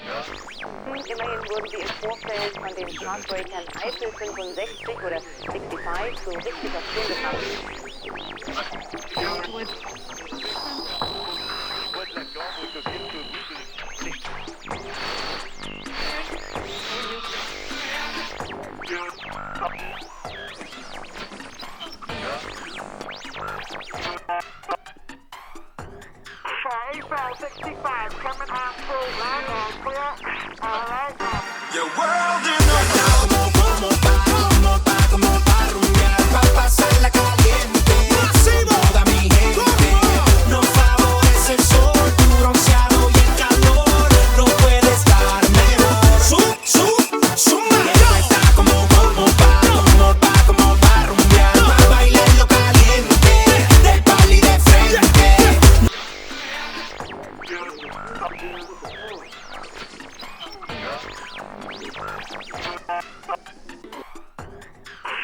Immerhin wurden sie im Vorfeld von den Chartbreakern Eiffel 65 oder 65 so richtig auf Stunde Eiffel 65 coming out through line on clear. All right now. Your world in the como pa rumbear, pa pasarla caliente. Toda mi gente no favorece el sol, tu bronceado y el calor. No puede estar mejor. Suma. Está como pa rumbear, pa bailarlo caliente, del pali de frente.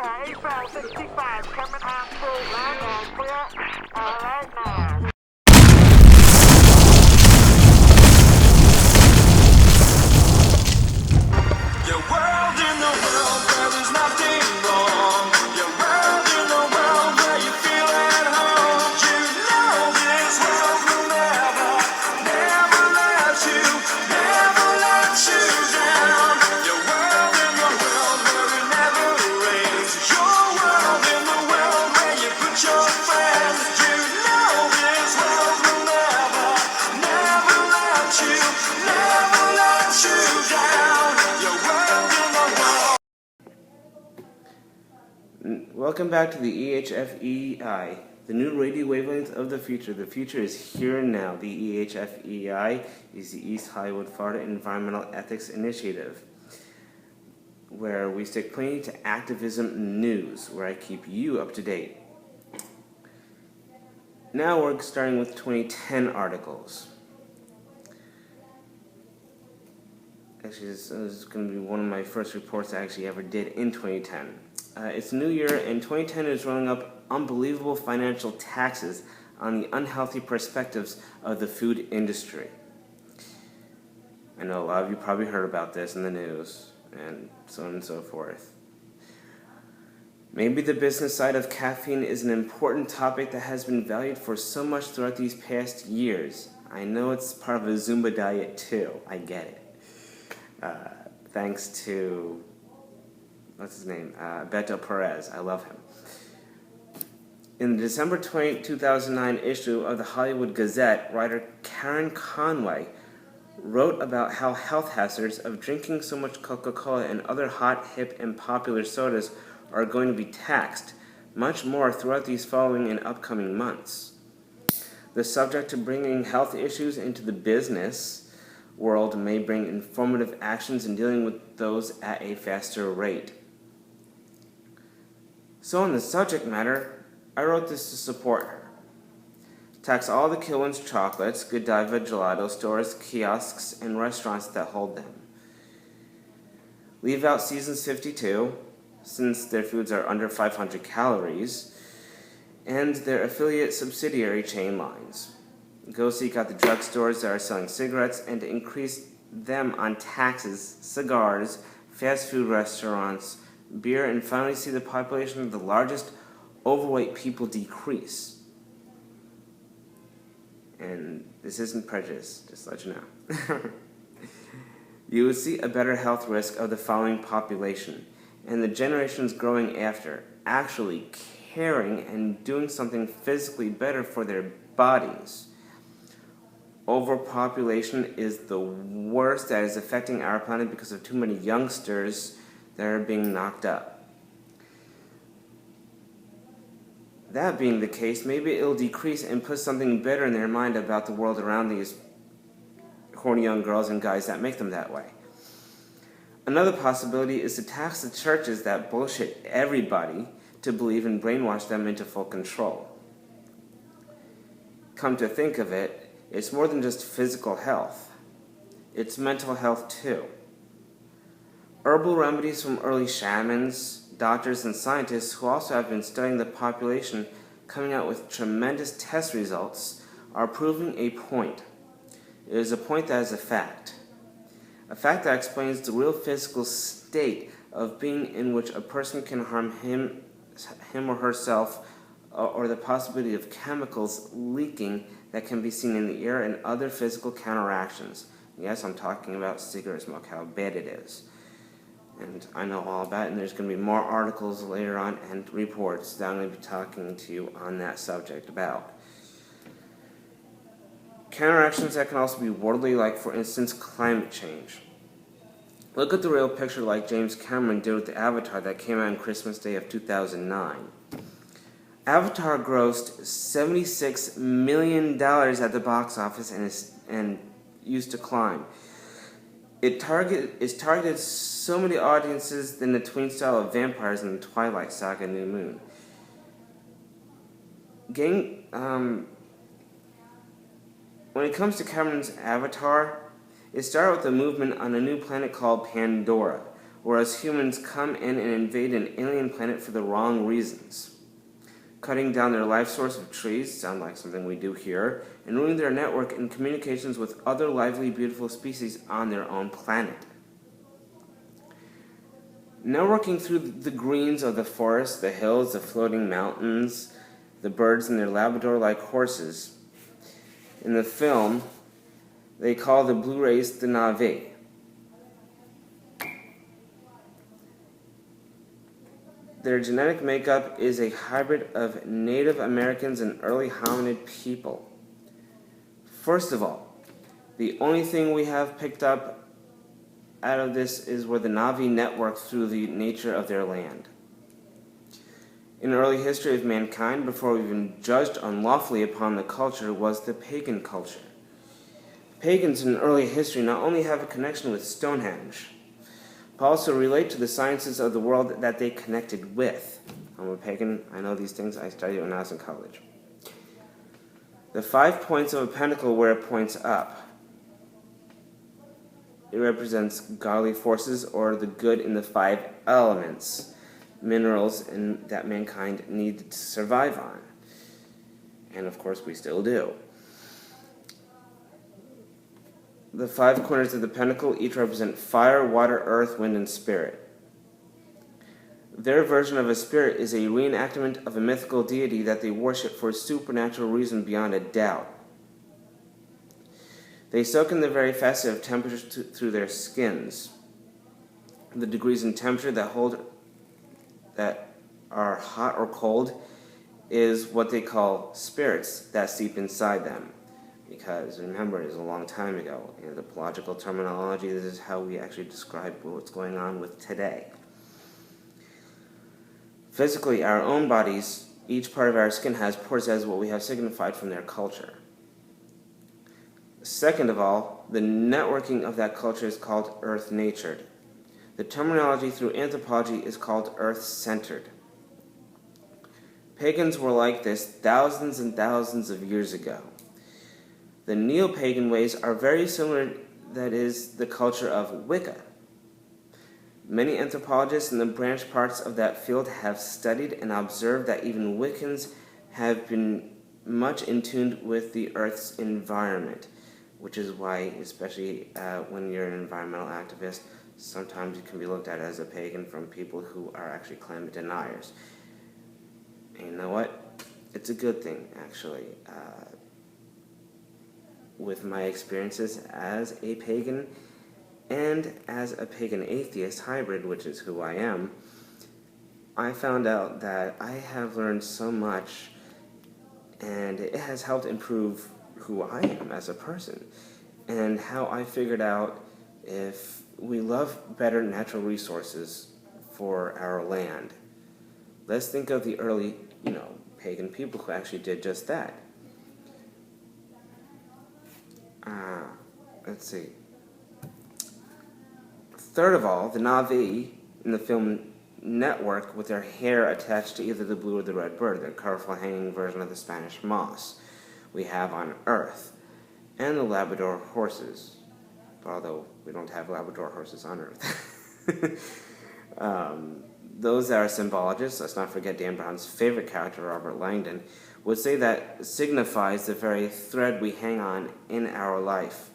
Eiffel 65 coming out through line on clear. All right now. Your world in the world where there's nothing wrong. Your world in the world where you feel at home. You know this world will never let you down. Your world in the world where it never rains. Your world in the world where you put your friends. You know this world will never let you down. Your world in the world. Welcome back to the EHFEEI, the new radio wavelength of the future. The future is here and now. The EHFEEI is the East Hollywood, Florida Environmental Ethics Initiative, where we stick plainly to activism news, where I keep you up to date. Now we're starting with 2010 articles. Actually, this is going to be one of my first reports I actually ever did in 2010. It's a new year, and 2010 is rolling up unbelievable financial taxes on the unhealthy perspectives of the food industry. I know a lot of you probably heard about this in the news, and so on and so forth. Maybe the business side of caffeine is an important topic that has been valued for so much throughout these past years. I know it's part of a Zumba diet too, I get it. Thanks to, what's his name, Beto Perez, I love him. In the December 2009 issue of the Hollywood Gazette, writer Karen Conway wrote about how health hazards of drinking so much Coca-Cola and other hot, hip, and popular sodas are going to be taxed much more throughout these following and upcoming months. The subject to bringing health issues into the business world may bring informative actions in dealing with those at a faster rate. So on the subject matter, I wrote this to support her. Tax all the Kilwins chocolates, Godiva gelato stores, kiosks, and restaurants that hold them. Leave out Seasons 52, since their foods are under 500 calories, and their affiliate subsidiary chain lines. Go seek out the drugstores that are selling cigarettes and increase them on taxes, cigars, fast food restaurants, beer, and finally see the population of the largest overweight people decrease. And this isn't prejudice, just to let you know. You would see a better health risk of the following population, and the generations growing after, actually caring and doing something physically better for their bodies. Overpopulation is the worst that is affecting our planet because of too many youngsters that are being knocked up. That being the case, maybe it'll decrease and put something better in their mind about the world around these horny young girls and guys that make them that way. Another possibility is to tax the churches that bullshit everybody to believe and brainwash them into full control. Come to think of it, it's more than just physical health. It's mental health too. Herbal remedies from early shamans, doctors, and scientists who also have been studying the population, coming out with tremendous test results, are proving a point. It is a point that is a fact. a fact that explains the real physical state of being in which a person can harm him or herself, or the possibility of chemicals leaking that can be seen in the air and other physical counteractions. Yes, I'm talking about cigarette smoke, how bad it is. And I know all about it, and there's going to be more articles later on and reports that I'm going to be talking to you on that subject about. Counteractions that can also be worldly, like, for instance, climate change. Look at the real picture like James Cameron did with the Avatar that came out on Christmas Day of 2009. Avatar grossed $76 million at the box office and used to climb. It targeted so many audiences than the tween style of vampires in the Twilight Saga New Moon. When it comes to Cameron's Avatar, it started with a movement on a new planet called Pandora, whereas humans come in and invade an alien planet for the wrong reasons. Cutting down their life source of trees, sound like something we do here, and ruining their network and communications with other lively, beautiful species on their own planet. Now working through the greens of the forest, the hills, the floating mountains, the birds and their Labrador-like horses. In the film, they call the blue race the Na'vi. Their genetic makeup is a hybrid of Native Americans and early hominid people. First of all, the only thing we have picked up out of this is where the Na'vi network through the nature of their land. In the early history of mankind, before we even judged unlawfully upon the culture, was the pagan culture. Pagans in early history not only have a connection with Stonehenge, but also relate to the sciences of the world that they connected with. I'm a pagan, I know these things, I studied when I was in college. The 5 points of a pentacle where it points up. It represents godly forces or the good in the 5 elements, minerals that mankind needed to survive on. And of course we still do. The 5 corners of the pentacle each represent fire, water, earth, wind, and spirit. Their version of a spirit is a reenactment of a mythical deity that they worship for a supernatural reason beyond a doubt. They soak in the very facet of temperature through their skins. The degrees in temperature that are hot or cold is what they call spirits that seep inside them. Because, remember, it was a long time ago. In the logical terminology, this is how we actually describe what's going on with today. Physically, our own bodies, each part of our skin has pores as what we have signified from their culture. Second of all, the networking of that culture is called earth-natured. The terminology through anthropology is called earth-centered. Pagans were like this thousands and thousands of years ago. The neo-pagan ways are very similar, that is, the culture of Wicca. Many anthropologists in the branch parts of that field have studied and observed that even Wiccans have been much in tune with the Earth's environment, which is why, especially when you're an environmental activist, sometimes you can be looked at as a pagan from people who are actually climate deniers. And you know what? It's a good thing, actually. With my experiences as a pagan and as a pagan atheist hybrid, which is who I am, I found out that I have learned so much, and it has helped improve who I am as a person, and how I figured out if we love better natural resources for our land. Let's think of the early, pagan people who actually did just that. Let's see. Third of all, the Na'vi in the film network with their hair attached to either the blue or the red bird, their colorful hanging version of the Spanish moss we have on Earth, and the Labrador horses, although we don't have Labrador horses on Earth. Those that are symbologists, let's not forget Dan Brown's favorite character, Robert Langdon, would say that signifies the very thread we hang on in our life.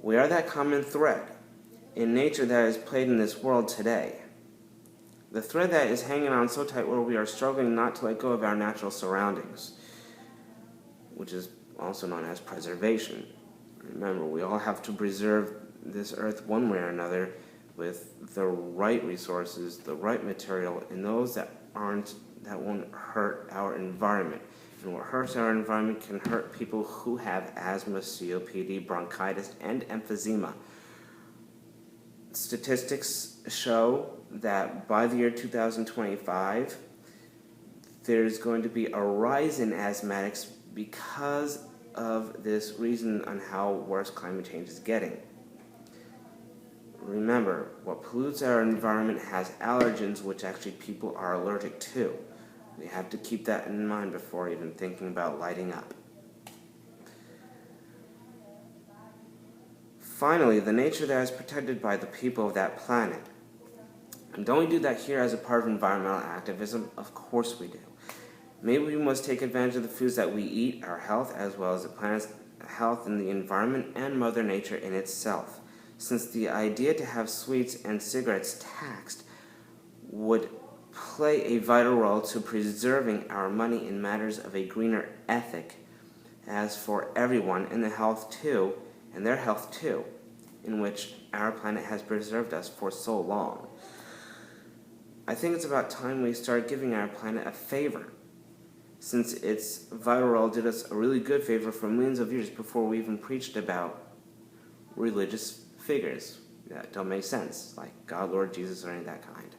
We are that common thread in nature that is played in this world today. The thread that is hanging on so tight where we are struggling not to let go of our natural surroundings, which is also known as preservation. Remember, we all have to preserve this earth one way or another with the right resources, the right material, and those that won't hurt our environment. And what hurts our environment can hurt people who have asthma, COPD, bronchitis, and emphysema. Statistics show that by the year 2025, there's going to be a rise in asthmatics because of this reason on how worse climate change is getting. Remember, what pollutes our environment has allergens which actually people are allergic to. We have to keep that in mind before even thinking about lighting up. Finally, the nature that is protected by the people of that planet. And don't we do that here as a part of environmental activism? Of course we do. Maybe we must take advantage of the foods that we eat, our health, as well as the planet's health and the environment and Mother Nature in itself. Since the idea to have sweets and cigarettes taxed would play a vital role to preserving our money in matters of a greener ethic, as for everyone in the health too, and their health too, in which our planet has preserved us for so long. I think it's about time we start giving our planet a favor, since its vital role did us a really good favor for millions of years before we even preached about religious figures that don't make sense, like God, Lord, Jesus, or any of that kind.